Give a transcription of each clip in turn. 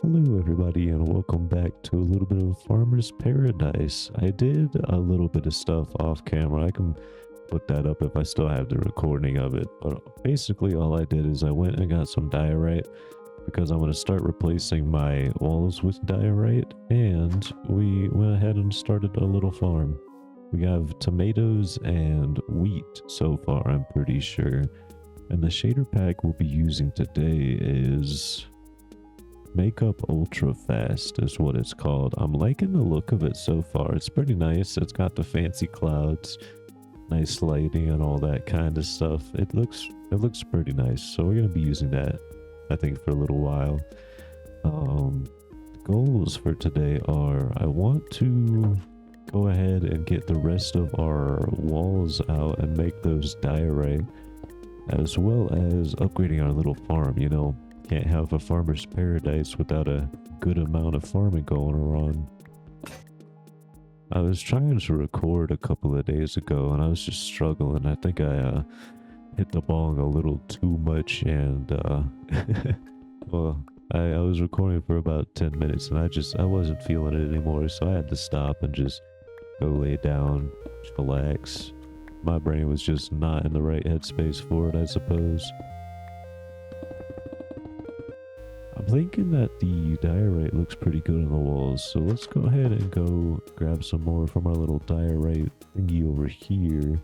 Hello everybody and welcome back to a little bit of Farmer's Paradise. I did a little bit of stuff off camera. I can put that up if I still have the recording of it. But basically all I did is I went and got some diorite because I'm going to start replacing my walls with diorite, and we went ahead and started a little farm. We have tomatoes and wheat so far, I'm pretty sure. And the shader pack we'll be using today is Makeup Ultra Fast is what it's called. I'm liking the look of it so far. It's pretty nice. It's got the fancy clouds, nice lighting and all that kind of stuff. It looks pretty nice. So we're going to be using that, I think, for a little while. Goals for today are I want to go ahead and get the rest of our walls out and make those diorite, as well as upgrading our little farm. You know, can't have a farmer's paradise without a good amount of farming going on. I was trying to record a couple of days ago and I was just struggling. I think I hit the bong a little too much, and well, I was recording for about 10 minutes and I wasn't feeling it anymore, so I had to stop and just go lay down, relax. My brain was just not in the right headspace for it, I suppose. I'm thinking that the diorite looks pretty good on the walls, so let's go ahead and go grab some more from our little diorite thingy over here.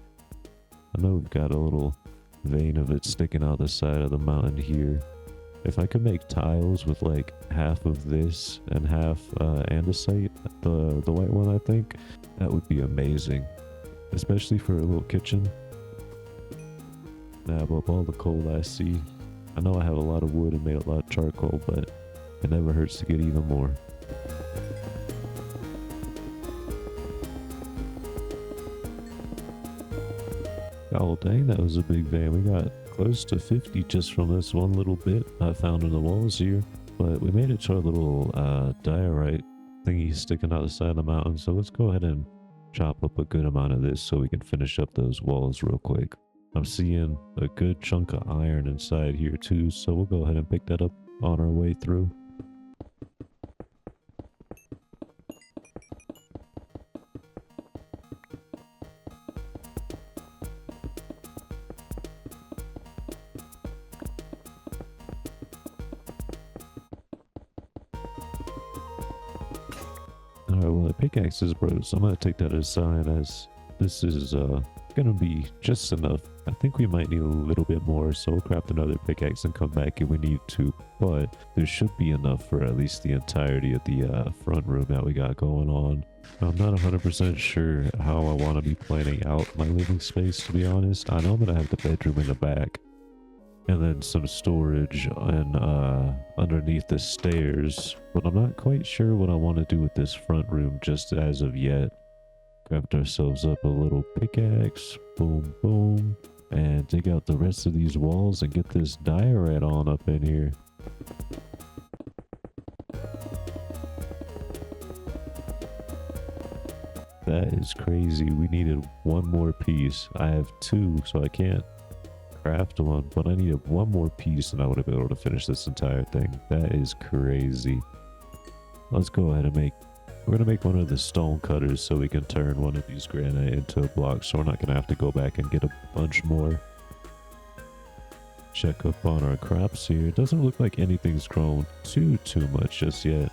I know we've got a little vein of it sticking out the side of the mountain here. If I could make tiles with like half of this and half andesite, the white one, I think, that would be amazing. Especially for a little kitchen. Nab up all the coal I see. I know I have a lot of wood and made a lot of charcoal, but it never hurts to get even more. Oh dang, that was a big vein. We got close to 50 just from this one little bit I found in the walls here. But we made it to our little diorite thingy sticking out the side of the mountain. So let's go ahead and chop up a good amount of this so we can finish up those walls real quick. I'm seeing a good chunk of iron inside here too, so we'll go ahead and pick that up on our way through. Alright, well, the pickaxe is broke, so I'm going to take that as a sign as this is gonna be just enough. I think we might need a little bit more, so we'll craft another pickaxe and come back if we need to, but there should be enough for at least the entirety of the front room that we got going on. I'm not 100% sure how I want to be planning out my living space, to be honest. I know I'm gonna have the bedroom in the back and then some storage and underneath the stairs, but I'm not quite sure what I want to do with this front room just as of yet. Craft ourselves up a little pickaxe, boom boom, and dig out the rest of these walls and get this diorite on up in here. That is crazy. We needed one more piece. I have two, so I can't craft one, but I needed one more piece and I would have been able to finish this entire thing. That is crazy. Let's go ahead and we're going to make one of the stone cutters so we can turn one of these granite into a block, so we're not going to have to go back and get a bunch more. Check up on our crops here. It doesn't look like anything's grown too much just yet.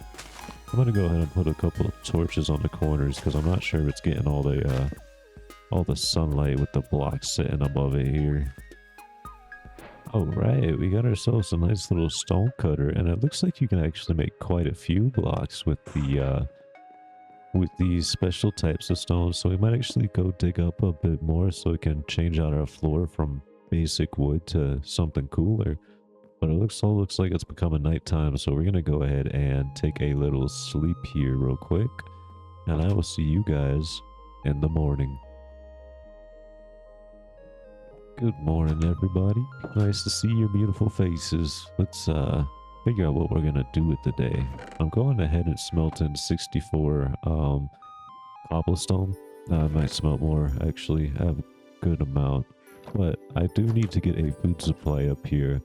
I'm going to go ahead and put a couple of torches on the corners because I'm not sure if it's getting all the sunlight with the blocks sitting above it here. Alright, we got ourselves a nice little stone cutter, and it looks like you can actually make quite a few blocks with these special types of stones, so we might actually go dig up a bit more so we can change out our floor from basic wood to something cooler. But it looks like it's becoming nighttime, so we're gonna go ahead and take a little sleep here real quick, and I will see you guys in the morning. Good morning, everybody. Nice to see your beautiful faces. Let's figure out what we're gonna do with the day. I'm going ahead and smelting 64 cobblestone. I might smelt more, actually. I have a good amount, but I do need to get a food supply up here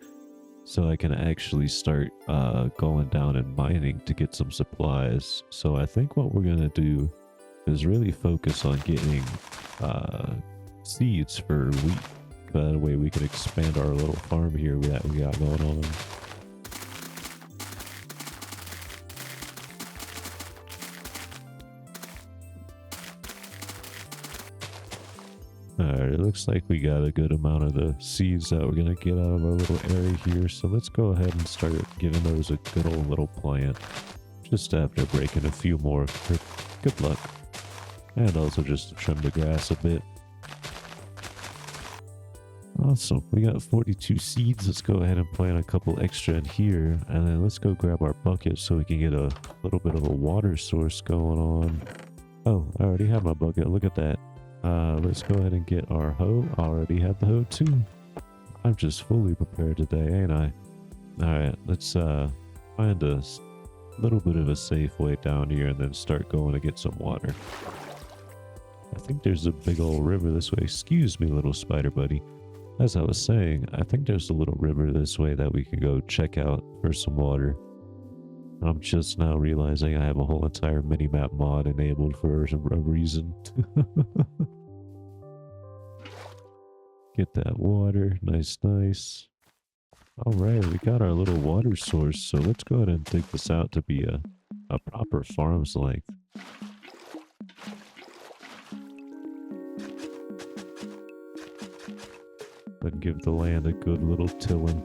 so I can actually start going down and mining to get some supplies. So I think what we're gonna do is really focus on getting uh, seeds for wheat. That way we can expand our little farm here that we got going on. Alright, it looks like we got a good amount of the seeds that we're going to get out of our little area here. So let's go ahead and start giving those a good old little plant. Just after breaking a few more. Good luck. And also just to trim the grass a bit. Awesome. We got 42 seeds. Let's go ahead and plant a couple extra in here. And then let's go grab our bucket so we can get a little bit of a water source going on. Oh, I already have my bucket. Look at that. Let's go ahead and get our hoe. I already have the hoe too. I'm just fully prepared today, ain't I? Alright, let's find a little bit of a safe way down here and then start going to get some water. I think there's a big old river this way. Excuse me, little spider buddy. As I was saying, I think there's a little river this way that we can go check out for some water. I'm just now realizing I have a whole entire minimap mod enabled for a reason. Get that water. Nice, nice. Alright, we got our little water source, so let's go ahead and dig this out to be a proper farm's length. Then give the land a good little tilling.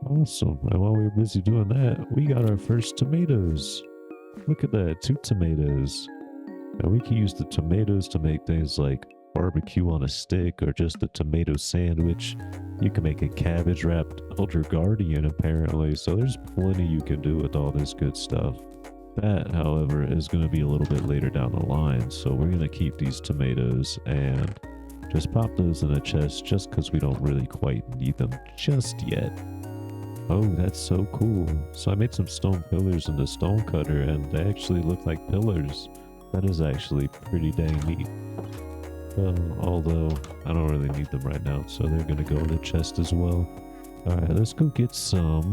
Awesome. And while we were busy doing that, we got our first tomatoes. Look at that, 2 tomatoes. And we can use the tomatoes to make things like barbecue on a stick or just a tomato sandwich. You can make a cabbage wrapped Elder Guardian apparently, so there's plenty you can do with all this good stuff. That, however, is going to be a little bit later down the line, so we're going to keep these tomatoes and just pop those in a chest just because we don't really quite need them just yet. Oh, that's so cool. So I made some stone pillars in the stone cutter and they actually look like pillars. That is actually pretty dang neat. Although I don't really need them right now, so they're gonna go in the chest as well. Alright, let's go get some,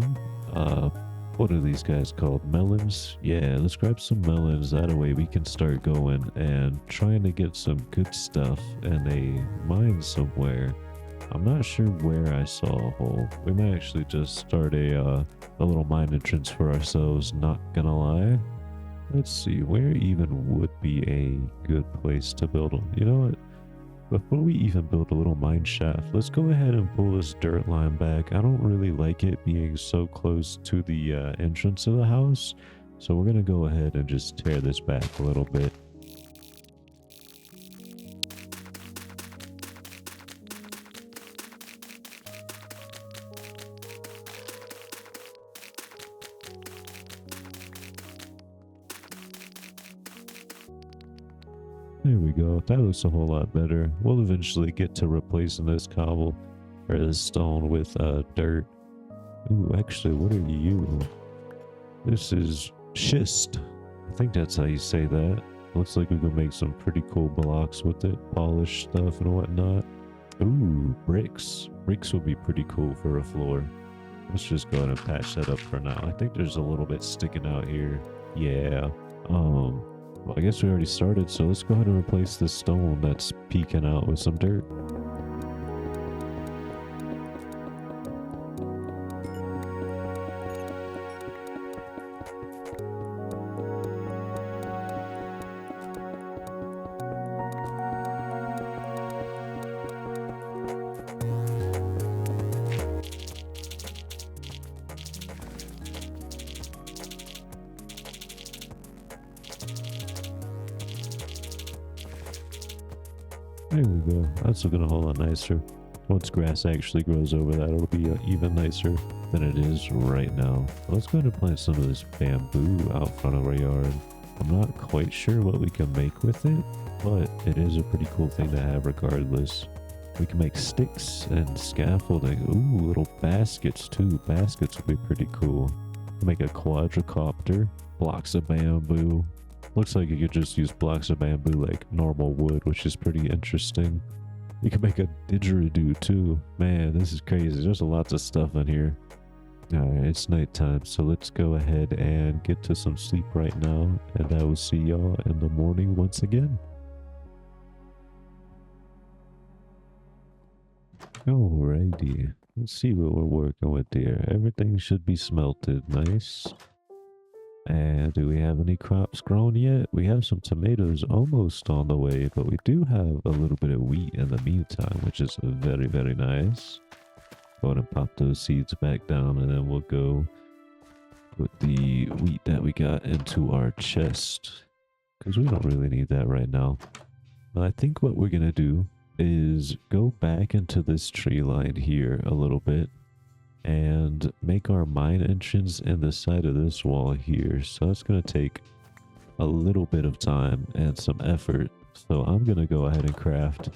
what are these guys called? Melons? Yeah, let's grab some melons. That way we can start going and trying to get some good stuff in a mine somewhere. I'm not sure where I saw a hole. We might actually just start a little mine entrance for ourselves, not gonna lie. Let's see, where even would be a good place to build them? You know what? Before we even build a little mine shaft, let's go ahead and pull this dirt line back. I don't really like it being so close to the entrance of the house. So we're gonna go ahead and just tear this back a little bit. There we go. That looks a whole lot better. We'll eventually get to replacing this cobble or this stone with dirt. Ooh, actually, what are you? This is schist. I think that's how you say that. Looks like we can make some pretty cool blocks with it. Polished stuff and whatnot. Ooh, bricks. Bricks would be pretty cool for a floor. Let's just go ahead and patch that up for now. I think there's a little bit sticking out here. Yeah. Well, I guess we already started, so let's go ahead and replace this stone that's peeking out with some dirt. There we go. That's looking a whole lot nicer. Once grass actually grows over that, it'll be even nicer than it is right now. Let's go ahead and plant some of this bamboo out front of our yard. I'm not quite sure what we can make with it, but it is a pretty cool thing to have regardless. We can make sticks and scaffolding. Ooh, little baskets too. Baskets would be pretty cool. Make a quadricopter, blocks of bamboo. Looks like you could just use blocks of bamboo like normal wood, which is pretty interesting. You can make a didgeridoo too. Man, this is crazy. There's lots of stuff in here. Alright, it's nighttime, so let's go ahead and get to some sleep right now, and I will see y'all in the morning once again. Alrighty, let's see what we're working with here. Everything should be smelted, nice. And do we have any crops grown yet? We have some tomatoes almost on the way, but we do have a little bit of wheat in the meantime, which is very, very nice. Go ahead and pop those seeds back down, and then we'll go put the wheat that we got into our chest, because we don't really need that right now. But I think what we're going to do is go back into this tree line here a little bit and make our mine entrance in the side of this wall here. So that's going to take a little bit of time and some effort. So I'm going to go ahead and craft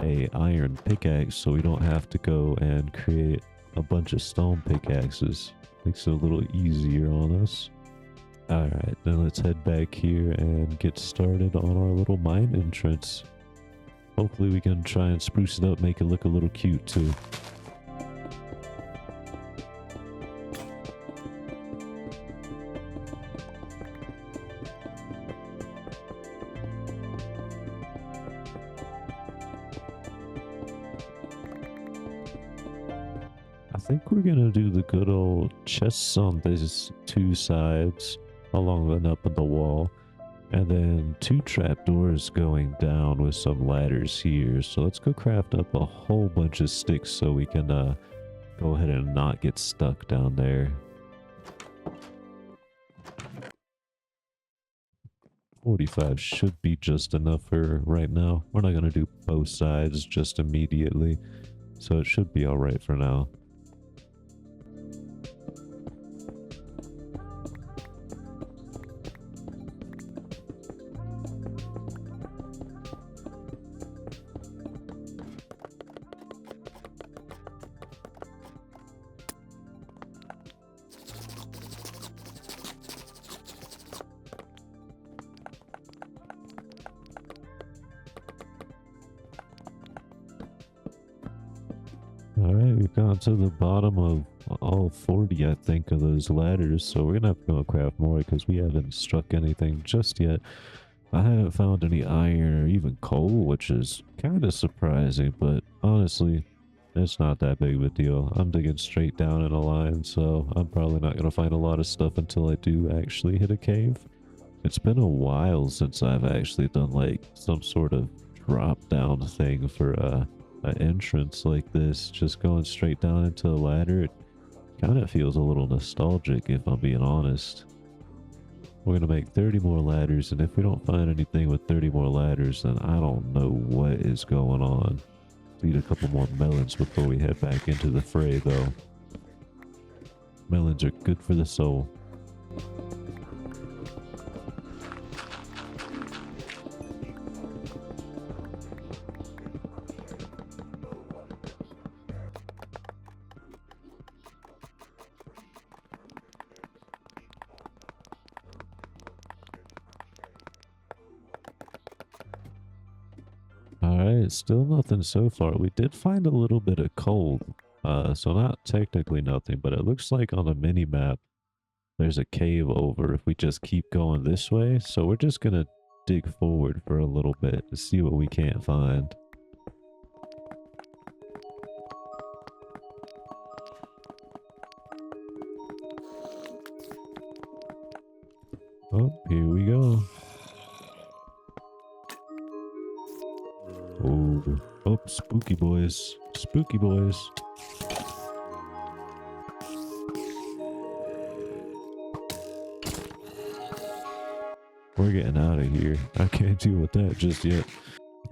a iron pickaxe so we don't have to go and create a bunch of stone pickaxes. Makes it a little easier on us. Alright, then let's head back here and get started on our little mine entrance. Hopefully we can try and spruce it up, make it look a little cute too. I think we're gonna do the good old chests on these two sides along and up in the wall, and then two trapdoors going down with some ladders here. So let's go craft up a whole bunch of sticks so we can go ahead and not get stuck down there. 45 should be just enough for right now. We're not gonna do both sides just immediately, so it should be all right for now. Alright, we've gone to the bottom of all 40, I think, of those ladders, so we're gonna have to go craft more because we haven't struck anything just yet. I haven't found any iron or even coal, which is kind of surprising, but honestly, it's not that big of a deal. I'm digging straight down in a line, so I'm probably not gonna find a lot of stuff until I do actually hit a cave. It's been a while since I've actually done like some sort of drop down thing for an entrance like this. Just going straight down into a ladder, it kind of feels a little nostalgic if I'm being honest. We're gonna make 30 more ladders, and if we don't find anything with 30 more ladders, then I don't know what is going on. Eat a couple more melons before we head back into the fray though. Melons are good for the soul. Alright, still nothing so far. We did find a little bit of coal. So not technically nothing, but it looks like on a mini map there's a cave over if we just keep going this way. So we're just gonna dig forward for a little bit to see what we can't find. Oh, here we go. Oh, spooky boys. Spooky boys. We're getting out of here. I can't deal with that just yet.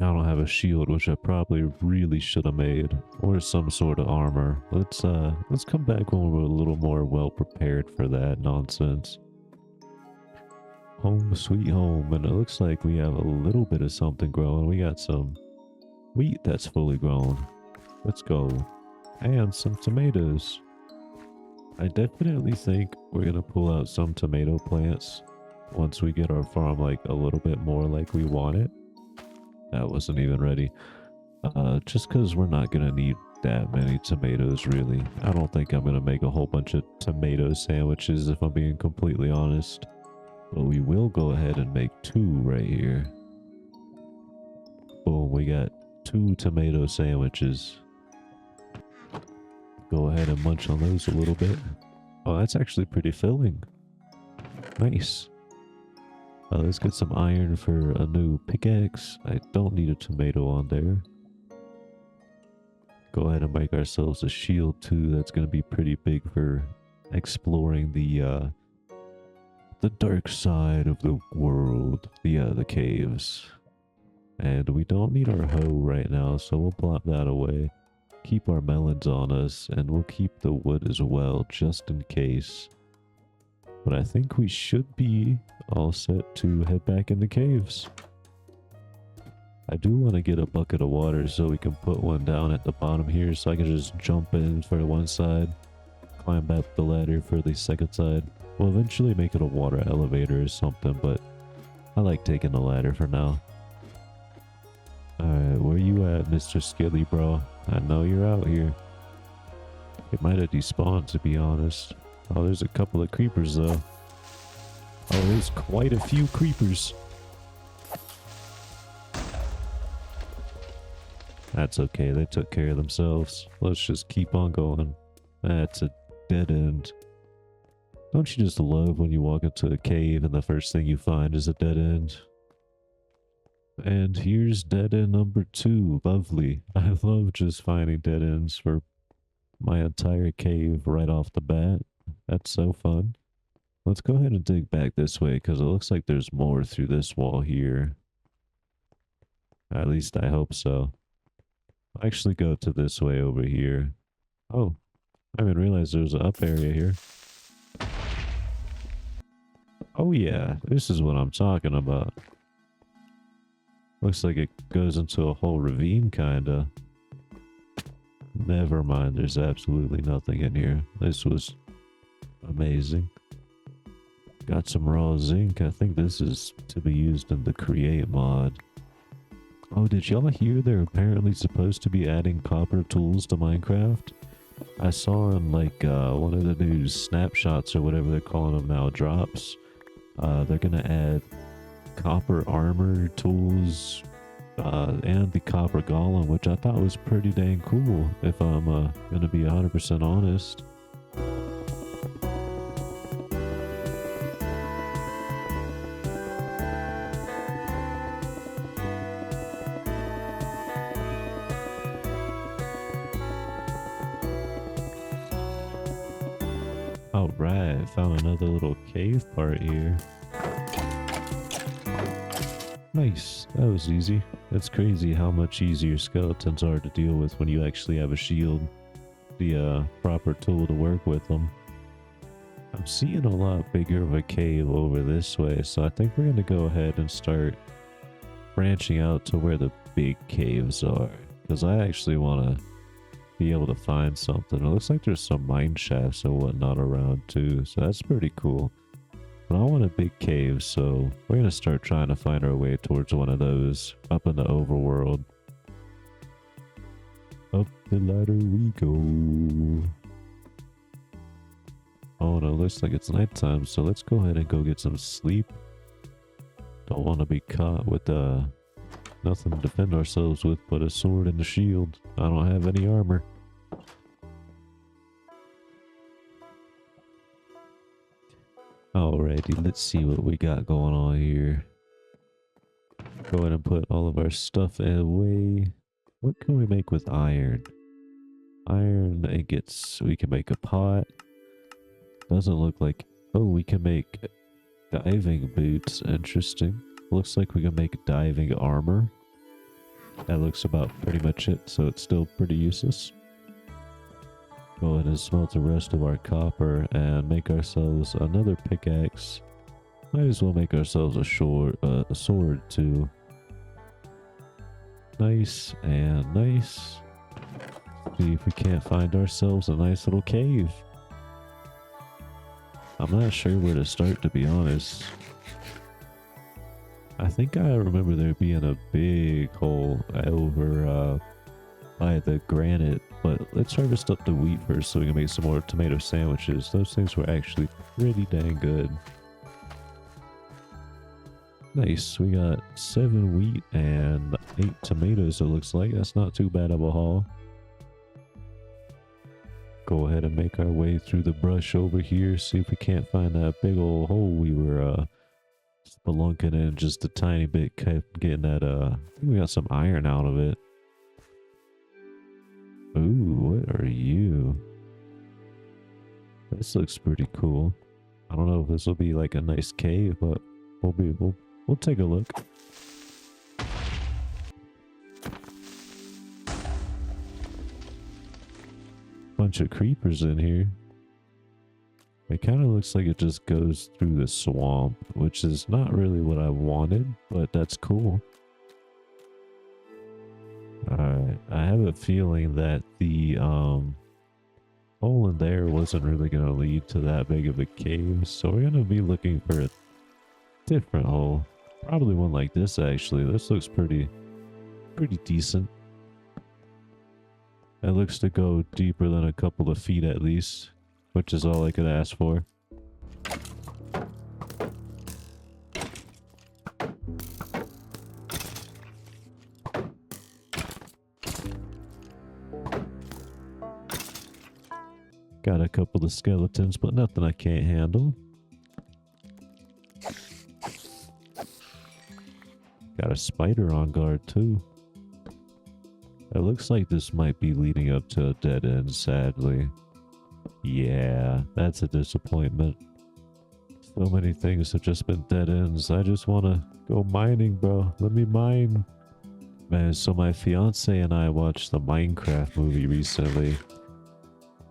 I don't have a shield, which I probably really should have made, or some sort of armor. Let's come back when we're a little more well prepared for that nonsense. Home sweet home, and it looks like we have a little bit of something growing. We got some wheat that's fully grown. Let's go. And some tomatoes. I definitely think we're gonna pull out some tomato plants once we get our farm like a little bit more like we want it. That wasn't even ready. Just because we're not gonna need that many tomatoes, really. I don't think I'm gonna make a whole bunch of tomato sandwiches if I'm being completely honest. But we will go ahead and make 2 right here. Boom, we got 2 tomato sandwiches. Go ahead and munch on those a little bit. Oh, that's actually pretty filling. Nice. Let's get some iron for a new pickaxe. I don't need a tomato on there. Go ahead and make ourselves a shield too. That's going to be pretty big for exploring the dark side of the world, the caves. And we don't need our hoe right now, so we'll plop that away. Keep our melons on us, and we'll keep the wood as well, just in case. But I think we should be all set to head back in the caves. I do want to get a bucket of water so we can put one down at the bottom here, so I can just jump in for one side, climb up the ladder for the second side. We'll eventually make it a water elevator or something, but I like taking the ladder for now. Alright, where you at, Mr. Skilly, bro? I know you're out here. It might have despawned, to be honest. Oh, there's a couple of creepers, though. Oh, there's quite a few creepers. That's okay, they took care of themselves. Let's just keep on going. That's a dead end. Don't you just love when you walk into a cave and the first thing you find is a dead end? And here's dead end number 2. Lovely. I love just finding dead ends for my entire cave right off the bat. That's so fun. Let's go ahead and dig back this way because it looks like there's more through this wall here. At least I hope so. I'll actually go to this way over here. Oh, I didn't realize there was an up area here. Oh yeah, this is what I'm talking about. Looks like it goes into a whole ravine, kinda. Never mind, there's absolutely nothing in here. This was amazing. Got some raw zinc. I think this is to be used in the create mod. Oh, did y'all hear they're apparently supposed to be adding copper tools to Minecraft? I saw in like one of the new snapshots or whatever they're calling them now drops. They're gonna add copper armor tools and the copper golem, which I thought was pretty dang cool, if I'm gonna be 100% honest. Alright, found another little cave part here. Nice, that was easy. It's crazy how much easier skeletons are to deal with when you actually have a shield, the proper tool to work with them. I'm seeing a lot bigger of a cave over this way, so I think we're going to go ahead and start branching out to where the big caves are, because I actually want to be able to find something. It looks like there's some mine shafts and whatnot around too, so that's pretty cool. But I want a big cave, so we're going to start trying to find our way towards one of those up in the overworld. Up the ladder we go. Oh no, looks like it's nighttime, so let's go ahead and go get some sleep. Don't want to be caught with nothing to defend ourselves with but a sword and a shield. I don't have any armor. Alrighty, let's see what we got going on here. Go ahead and put all of our stuff away. What can we make with iron? Iron ingots. We can make a pot. Doesn't look like... Oh, we can make diving boots. Interesting. Looks like we can make diving armor. That looks about pretty much it, so it's still pretty useless. Go ahead and smelt the rest of our copper and make ourselves another pickaxe. Might as well make ourselves a sword too. Nice and nice. See if we can't find ourselves a nice little cave. I'm not sure where to start, to be honest. I think I remember there being a big hole over by the granite, but let's harvest up the wheat first so we can make some more tomato sandwiches. Those things were actually pretty dang good. Nice, we got 7 wheat and 8 tomatoes, it looks like. That's not too bad of a haul. Go ahead and make our way through the brush over here, see if we can't find that big old hole we were spelunking in just a tiny bit, kept getting that I think we got some iron out of it. Ooh, what are you? This looks pretty cool. I don't know if this will be like a nice cave, but we'll take a look. Bunch of creepers in here. It kind of looks like it just goes through the swamp, which is not really what I wanted, but that's cool. Alright, I have a feeling that the hole in there wasn't really going to lead to that big of a cave, so we're going to be looking for a different hole. Probably one like this, actually. This looks pretty decent. It looks to go deeper than a couple of feet at least, which is all I could ask for. Got a couple of skeletons, but nothing I can't handle. Got a spider on guard too. It looks like this might be leading up to a dead end, sadly. Yeah, that's a disappointment. So many things have just been dead ends. I just want to go mining, bro. Let me mine. Man, so my fiance and I watched the Minecraft movie recently.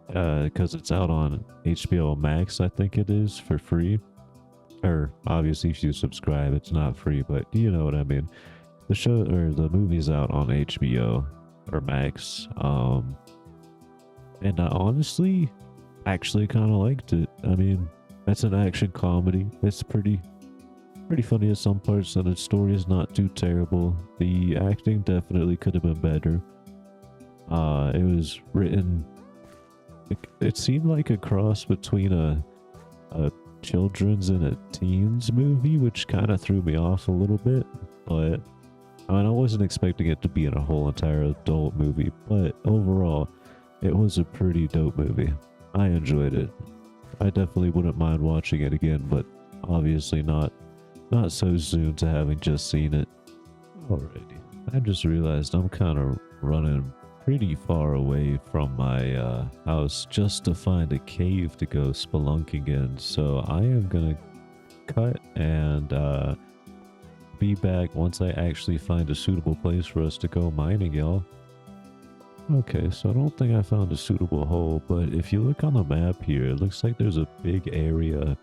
Because it's out on HBO Max, I think it is, for free. Or, obviously, if you subscribe, it's not free, but you know what I mean. The show, or the movie's out on HBO, or Max. And I honestly, actually kind of liked it. I mean, that's an action comedy. It's pretty funny at some parts, and the story is not too terrible. The acting definitely could have been better. It was written... It seemed like a cross between a children's and a teens movie, which kind of threw me off a little bit. But I mean, I wasn't expecting it to be in a whole entire adult movie, but overall, it was a pretty dope movie. I enjoyed it. I definitely wouldn't mind watching it again, but obviously not so soon to having just seen it. Alrighty, I just realized I'm kind of running pretty far away from my house just to find a cave to go spelunking in, so I am gonna cut and be back once I actually find a suitable place for us to go mining, y'all. Okay, so I don't think I found a suitable hole, but if you look on the map here, it looks like there's a big area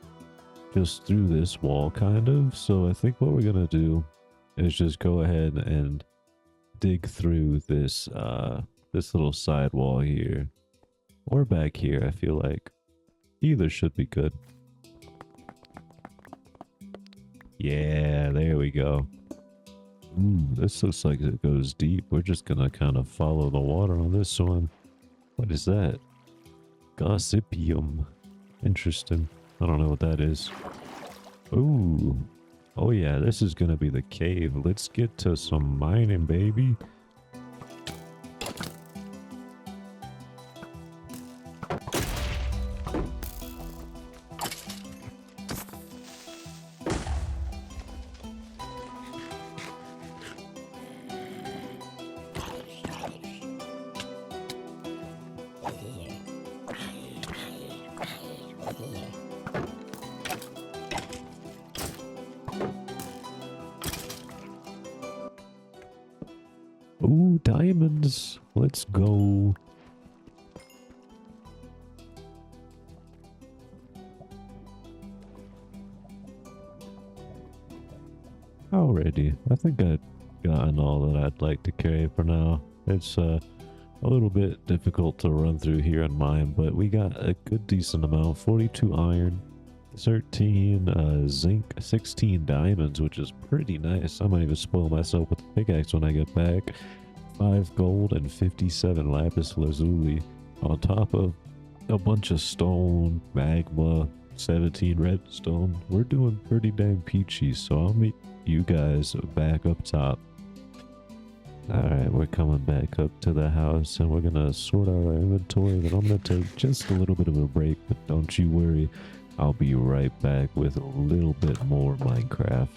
just through this wall, kind of. So I think what we're gonna do is just go ahead and dig through this this little side wall here, or back here. I feel like either should be good. Yeah, there we go. This looks like it goes deep. We're just gonna kind of follow the water on this one. What is that? Gossipium. Interesting. I don't know what that is. Ooh. Oh yeah, this is gonna be the cave. Let's get to some mining, baby. Ooh, diamonds. Let's go. Alrighty, I think I've gotten all that I'd like to carry for now. It's a little bit difficult to run through here and mine, but we got a good decent amount. 42 iron, 13 zinc, 16 diamonds, which is pretty nice. I might even spoil myself with a pickaxe when I get back. 5 gold and 57 lapis lazuli, on top of a bunch of stone, magma, 17 redstone. We're doing pretty dang peachy, so I'll meet you guys back up top. Alright, we're coming back up to the house and we're gonna sort out our inventory. Then I'm gonna take just a little bit of a break, but don't you worry, I'll be right back with a little bit more Minecraft.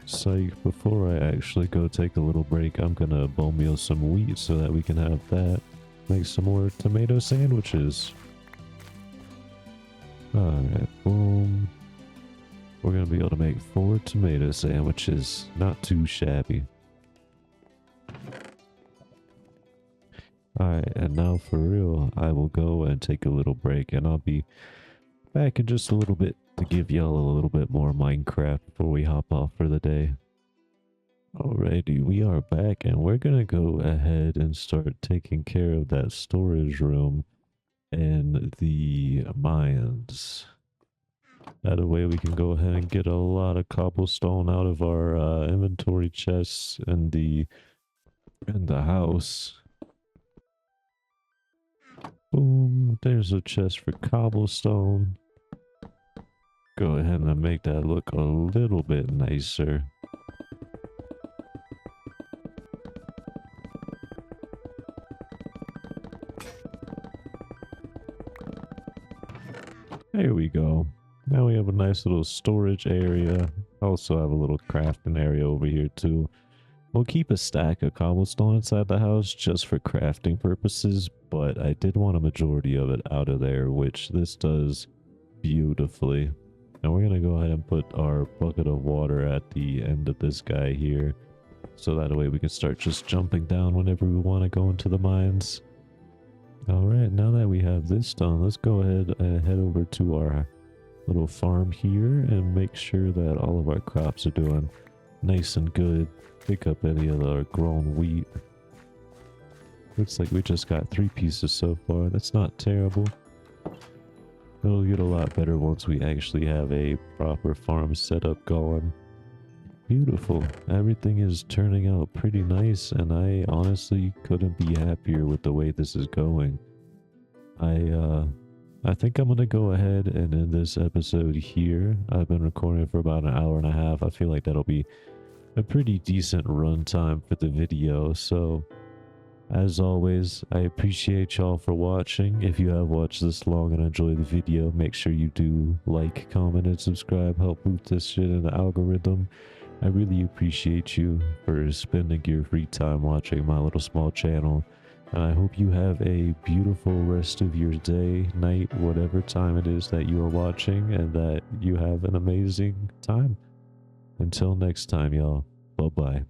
So before I actually go take a little break, I'm gonna bone meal some wheat so that we can have that. Make some more tomato sandwiches. Alright, boom. We're gonna be able to make 4 tomato sandwiches. Not too shabby. Alright, and now for real, I will go and take a little break and I'll be back in just a little bit to give y'all a little bit more Minecraft before we hop off for the day. Alrighty, we are back and we're gonna go ahead and start taking care of that storage room and the mines. That way we can go ahead and get a lot of cobblestone out of our inventory chests in the house. Boom, there's a chest for cobblestone. Go ahead and make that look a little bit nicer. There we go. Now we have a nice little storage area. Also have a little crafting area over here too. We'll keep a stack of cobblestone inside the house just for crafting purposes, but I did want a majority of it out of there, which this does beautifully. And we're going to go ahead and put our bucket of water at the end of this guy here, so that way we can start just jumping down whenever we want to go into the mines. Alright, now that we have this done, let's go ahead and head over to our little farm here and make sure that all of our crops are doing nice and good. Pick up any of our grown wheat. Looks like we just got 3 pieces so far. That's not terrible. It'll get a lot better once we actually have a proper farm setup going. Beautiful. Everything is turning out pretty nice and I honestly couldn't be happier with the way this is going. I think I'm gonna go ahead and end this episode here. I've been recording for about an hour and a half. I feel like that'll be a pretty decent runtime for the video. So as always, I appreciate y'all for watching. If you have watched this long and enjoyed the video, make sure you do like, comment, and subscribe. Help boost this shit in the algorithm. I really appreciate you for spending your free time watching my little small channel. And I hope you have a beautiful rest of your day, night, whatever time it is that you are watching, and that you have an amazing time. Until next time, y'all. Bye-bye.